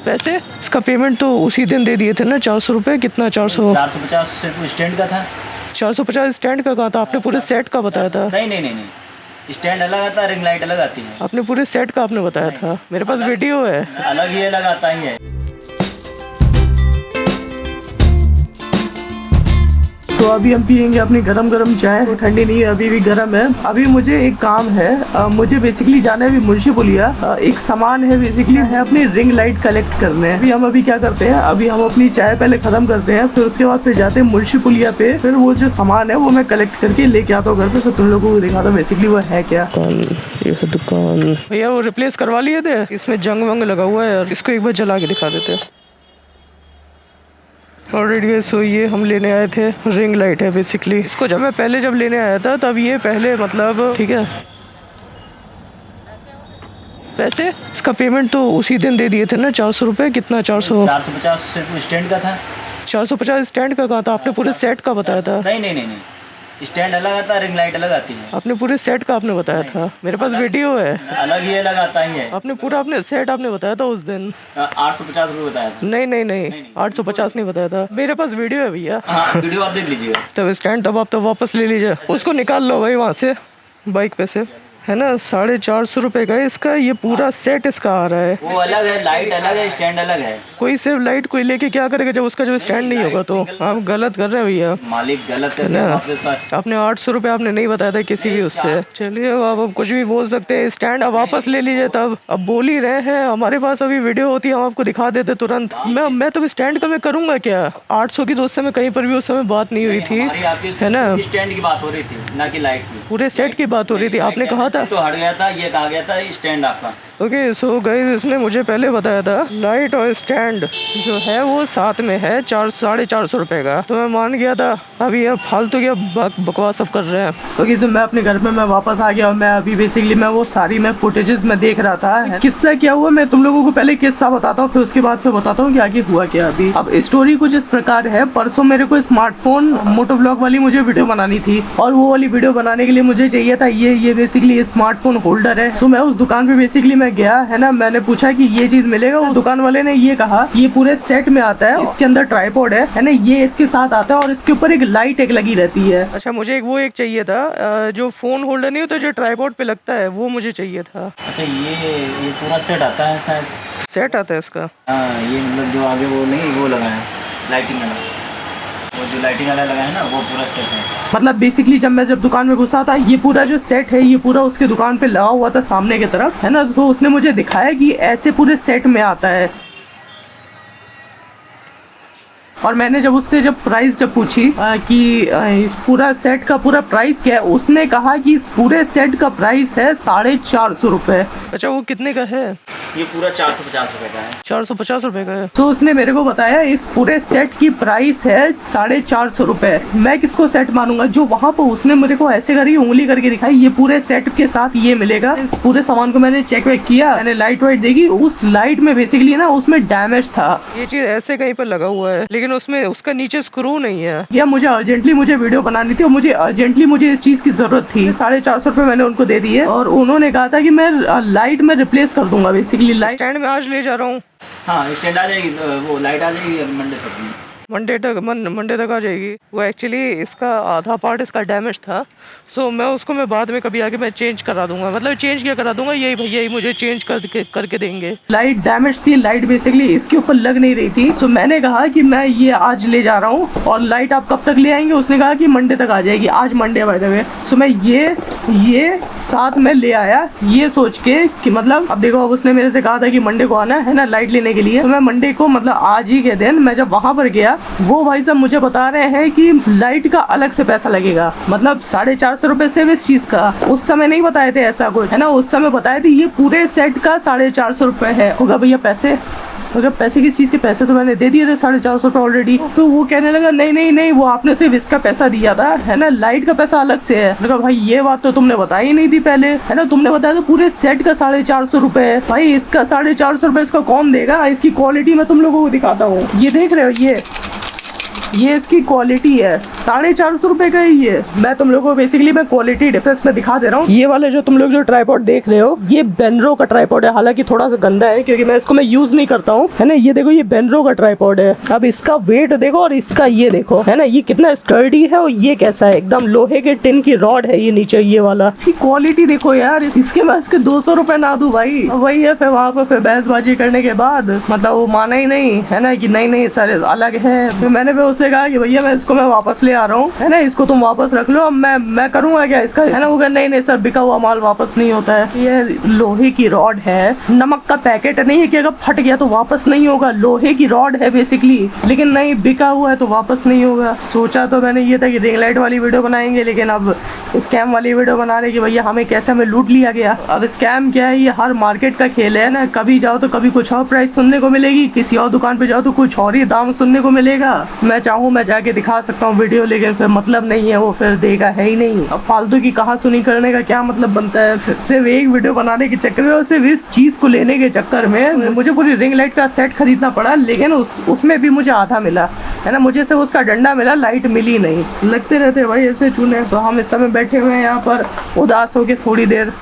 पैसे इसका पेमेंट तो उसी दिन दे दिए थे ना, 400 रुपये। कितना 400? 450 सिर्फ स्टैंड का था। 450 स्टैंड का कहा था आपने, पूरे सेट का बताया था। नहीं, स्टैंड अलग आता है, रिंग लाइट अलग आती है। आपने पूरे सेट का आपने बताया था, मेरे पास वीडियो है। अलग ही अलग आता ही है। तो अभी हम पियेंगे अपनी गरम गरम चाय, तो ठंडी नहीं है, अभी भी गरम है। अभी मुझे एक काम है, मुझे बेसिकली जाना है अभी मुंशी पुलिया। एक सामान है बेसिकली, है अपनी रिंग लाइट कलेक्ट करने। अभी क्या करते हैं, अभी हम अपनी चाय पहले खत्म करते हैं, फिर उसके बाद फिर जाते हैं मुंशी पुलिया पे। फिर वो जो सामान है वो मैं कलेक्ट करके लेके आता हूँ घर पे, फिर तुम लोगों को दिखाता हूँ बेसिकली वो है क्या। ये है दुकान भैया, वो रिप्लेस करवा लिए थे, इसमें जंग वंग लगा हुआ है यार, इसको एक बार जला के दिखा देते हैं। ऑलरेडी सो ये हम लेने आए थे, रिंग लाइट है बेसिकली। इसको जब लेने आया था तब ये पहले मतलब ठीक है। पैसे इसका पेमेंट तो उसी दिन दे दिए थे ना, 400 रुपये। कितना 450 सिर्फ स्टैंड का था। 450 स्टैंड का कहा था आपने, पूरे सेट का बताया था। नहीं, स्टैंड अलग आता है, रिंग लाइट अलग आती है। आपने पूरे सेट का आपने बताया था, मेरे पास वीडियो है। अलग ही अलग आता ही है। आपने पूरा अपने सेट आपने बताया था उस दिन। 850 रुपये बताया था। नहीं 850 नहीं बताया था, मेरे पास वीडियो है भैया। हाँ, वीडियो आप देख लीजिएगा। तब स्टैंड तब आप तो वापस ले लीजिए, उसको निकाल लो भाई वहाँ से बाइक पे से, है ना। 450 रुपये का इसका, ये पूरा सेट इसका आ रहा है। वो अलग है, लाइट अलग है, स्टैंड अलग है। कोई सिर्फ लाइट कोई लेके क्या करेगा जब उसका जब स्टैंड नहीं होगा। तो आप गलत कर रहे हैं भैया, मालिक गलत है ना। आपके साथ। आपने 800 रुपये आपने नहीं बताया था किसी भी उससे। चलिए अब कुछ भी बोल सकते हैं, स्टैंड अब वापस ले लीजिए। तब अब बोल ही रहे हैं, हमारे पास अभी वीडियो होती है, हम आपको दिखा देते तुरंत। मैं तो स्टैंड का मैं करूँगा क्या। 800 की तो उस समय कहीं पर भी उस समय बात नहीं हुई थी, है ना। स्टैंड की बात हो रही थी, ना कि लाइट की। पूरे सेट की बात हो रही थी, आपने कहा था तो हट गया था, ये कहा गया था स्टैंड आपका। ओके सो गाइस, इसने मुझे पहले बताया था लाइट और स्टैंड जो है वो साथ में है 450 रुपये का, तो मैं मान गया था। अभी ये फालतू क्या बकवास सब कर रहे हैं। ओके सो मैं अपने घर पे मैं वापस आ गया और मैं अभी बेसिकली मैं वो सारी मैं फुटेजेस में देख रहा था। किस्सा क्या हुआ मैं तुम लोगों को पहले किस्सा बताता हूँ, फिर उसके बाद फिर बताता हूँ कि आगे हुआ क्या। अभी अब स्टोरी कुछ इस प्रकार है, परसों मेरे को स्मार्टफोन मोटो ब्लॉग वाली मुझे वीडियो बनानी थी, और वो वाली वीडियो बनाने के लिए मुझे चाहिए था ये बेसिकली स्मार्टफोन होल्डर है। सो मैं उस दुकान पे बेसिकली मैं गया, है ना। मैंने पूछा कि ये चीज मिलेगा, उस दुकान वाले ने ये कहा ये पूरे सेट में आता है, इसके अंदर ट्राइपॉड है ना, ये इसके साथ आता है और इसके ऊपर एक लाइट एक लगी रहती है। अच्छा मुझे एक चाहिए था, जो फोन होल्डर नहीं होता जो ट्राइपॉड पे लगता है, वो मुझे चाहिए था। अच्छा ये पूरा सेट आता है शायद। सेट आता है इसका? हाँ, ये मतलब जो आगे वो नहीं वो लगा है लाइटिंग वाला, वो जो लाइटिंग वाला लगा है ना, वो पूरा सेट है। मतलब बेसिकली जब दुकान में घुसा था, ये पूरा जो सेट है ये पूरा उसके दुकान पे लगा हुआ था सामने की तरफ, है ना। तो उसने मुझे दिखाया कि ऐसे पूरे सेट में आता है। और मैंने जब उससे प्राइस पूछी कि इस पूरा सेट का पूरा प्राइस क्या है, उसने कहा कि इस पूरे सेट का प्राइस है 450 रुपये। अच्छा वो कितने का है? ये पूरा 450 रुपये का है। 450 रुपये का है। तो उसने मेरे को बताया इस पूरे सेट की प्राइस है 450 रुपये। मैं किसको सेट मानूंगा, जो वहाँ पर उसने मेरे को ऐसे करी उंगली करके दिखाई, ये पूरे सेट के साथ ये मिलेगा। इस पूरे सामान को मैंने चेक वेक किया, मैंने लाइट वाइट देखी, उस लाइट में बेसिकली ना उसमें डैमेज था। ये चीज ऐसे कहीं पर लगा हुआ है, लेकिन उसमें उसका नीचे स्क्रू नहीं है। या मुझे अर्जेंटली वीडियो बनानी थी और मुझे अर्जेंटली इस चीज की जरूरत थी। 450 रुपये मैंने उनको दे दिए और उन्होंने कहा था कि मैं लाइट में रिप्लेस कर दूंगा बेसिकली। लाइट स्टैंड में आज ले जा रहा हूँ। हाँ स्टैंड आ जाएगी, वो लाइट आ जाएगी मंडे तक आ जाएगी। वो एक्चुअली इसका आधा पार्ट इसका डैमेज था, सो मैं उसको बाद में कभी आके मैं चेंज करा दूंगा। मतलब चेंज क्या करा दूंगा, यही भैया ही मुझे चेंज करके देंगे। लाइट डैमेज थी, लाइट बेसिकली इसके ऊपर लग नहीं रही थी। सो मैंने कहा कि मैं ये आज ले जा रहा हूँ और लाइट आप कब तक ले आएंगे, उसने कहा कि मंडे तक आ जाएगी। आज मंडे बाय द वे। सो मैं ये साथ में ले आया, ये सोच के कि मतलब अब देखो, अब उसने मेरे से कहा था कि मंडे को आना है ना लाइट लेने के लिए। तो मैं मंडे को मतलब आज ही के दिन मैं जब वहां पर गया, वो भाई साहब मुझे बता रहे हैं कि लाइट का अलग से पैसा लगेगा, मतलब 450 रुपये सिर्फ इस चीज का। उस समय नहीं बताए थे ऐसा कुछ, है ना। उस समय बताए थे ये पूरे सेट का 450 रुपये है। होगा भैया पैसे, अगर पैसे किस चीज़ के पैसे तो मैंने दे दिए थे 450 रुपये ऑलरेडी। तो वो कहने लगा नहीं वो आपने सिर्फ इसका पैसा दिया था, है ना, लाइट का पैसा अलग से है। मैंने कहा भाई ये बात तो तुमने बताई ही नहीं थी पहले, है ना। तुमने बताया था पूरे सेट का 450 रुपये है। भाई इसका 450 रुपये इसका कौन देगा। इसकी क्वालिटी मैं तुम लोगों को दिखाता हूँ, ये देख रहे हो, ये इसकी क्वालिटी है, 450 रुपए का ही है। मैं तुम लोगों को बेसिकली मैं क्वालिटी डिफरेंस में दिखा दे रहा हूँ। ये वाले जो तुम लोग जो ट्राइपॉड देख रहे हो, ये बेनरो का ट्राइपॉड है, हालांकि थोड़ा सा गंदा है क्योंकि मैं इसको यूज नहीं करता हूँ, है ना। ये देखो, ये बेनरो का ट्राइपॉड है। अब इसका वेट देखो और इसका ये देखो, है ना, ये कितना स्टर्डी है और ये कैसा है, एकदम लोहे के टिन की रॉड है ये नीचे ये वाला। इसकी क्वालिटी देखो यार, इसके मैं इसके 200 रुपए ना दूं भाई। वही है, फिर वहाँ पे फिर बहसबाजी करने के बाद मतलब वो माना ही नहीं, है ना, कि नहीं नहीं सर अलग है। फिर मैंने भी उससे कहा कि भैया मैं इसको मैं वापस ले आ रहा हूँ, है ना, इसको तुम वापस रख लो, अब मैं करूँगा क्या इसका, है ना। वो कहा नहीं नहीं सर, बिका हुआ माल वापस नहीं होता है। ये लोहे की रॉड है, नमक का पैकेट नहीं है कि अगर फट गया तो वापस नहीं होगा। लोहे की रॉड है बेसिकली, लेकिन नहीं, बिका हुआ है तो वापस नहीं होगा। सोचा तो मैंने ये था कि रिंग लाइट वाली वीडियो बनाएंगे, लेकिन अब स्कैम वाली वीडियो बना रहे कि भैया हमें कैसे हमें लूट लिया गया। अब स्कैम क्या है, ये हर मार्केट का खेल है ना, कभी जाओ तो कभी कुछ और प्राइस सुनने को मिलेगी, किसी और दुकान पे जाओ तो कुछ और ही दाम सुनने को मिलेगा। मैं चाहूँ मैं जाके दिखा सकता हूँ वीडियो, लेकिन फिर मतलब नहीं है, वो फिर देगा है ही नहीं। अब फालतू की कहा सुनी करने का क्या मतलब बनता है। सिर्फ एक वीडियो बनाने के चक्कर में और सिर्फ इस चीज को लेने के चक्कर में मुझे पूरी रिंग लाइट का सेट खरीदना पड़ा, लेकिन उसमें भी मुझे आधा मिला, है ना। मुझे सिर्फ उसका डंडा मिला, लाइट मिली नहीं। लगते रहते भाई ऐसे चूने। तो हम इस समय बैठे हुए हैं यहाँ पर उदास होके थोड़ी देर।